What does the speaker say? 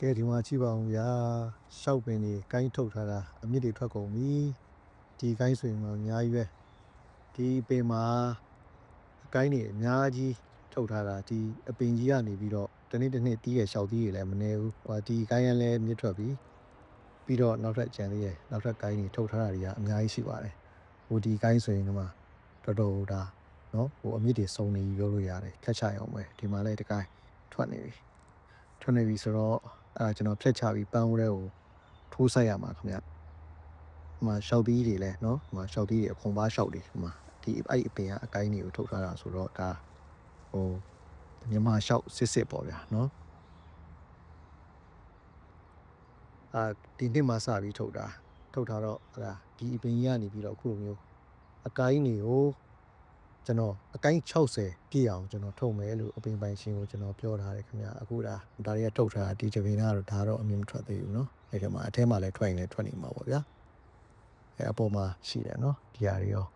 ကဲဒီမှာကြည့်ပါဦးဗျာရှောက်ပင်တွေကိုင်းထုတ်ထားတာအမြစ်တွေထွက်ကုန်ပြီဒီကိုင်းဆိုရင်တော့အများကြီးပဲဒီပင်မှာအကိုင်းတွေအများကြီးထုတ်ထားတာဒီအပင်ကြီးကနေပြီးတော့တစ်နေ့တစ်နှစ်တီးရရှောက်တီးရလည်းမနေဘူးဟိုဒီကိုင်းရန်လည်းမြစ်ထွက်ပြီပြီးတော့နောက်ထပ်ကြံသေးရနောက်ထပ်ကိုင်းတွေထုတ်ထားတာတွေကအများကြီးရှိပါတယ်ဟိုဒီကိုင်းဆိုရင်ကမှတော်တော်ဒါနော်ဟိုအမြစ်တွေစုံနေပြီပြောလို့ရတယ်ခက်ချရအောင်ပဲဒီမှာလည်းတကိုင်းထွက်နေပြီဆိုတော့ကျွန်တော်ဖြတ်ချပြီးပန်းဦးထဲကိုထိုးဆိုင်ရမှာခင်ဗျဟိုမှာရှောက်သီးတွေလည်းနော်ဟိုမှာရှောက်သီးတွေအခွန်ပါရှောက်တွေဟိုမှာဒီအဲ့အပင်ကအကိုင်းတွေကိုထုတ်ထားတာဆိုတော့ဒါဟိုမြန်မာရှောက်စစ်ပေါ့ဗျာနော်ဒီနှစ်မှစပြီးထုတ်ထားတော့ဟလာဒီအပင်ကြီးကနေပြီးတော့အခုလိုမျိုးအကိုင်းတွေကိုကျွန်တော်အကိုင်း60ပြည့်အောင်ကျွန်တော်ထုတ်မယ်လို့အပင်ပိုင်ရှင်ကိုကျွန်တော်ပြောထားတယ်ခင်ဗျအခုဒါတွေကထုတ်ထားတာဒီတပင်ကတော့ဒါတော့အမြင်မထွက်သေးဘူးเนาะအဲ့ဒီမှာအထဲမှာလည်းထွက်ရင်လည်းထွက်နေမှာပေါ့ဗျာအဲ့အပေါ်မှာရှိတယ်เนาะဒီဟာတွေရော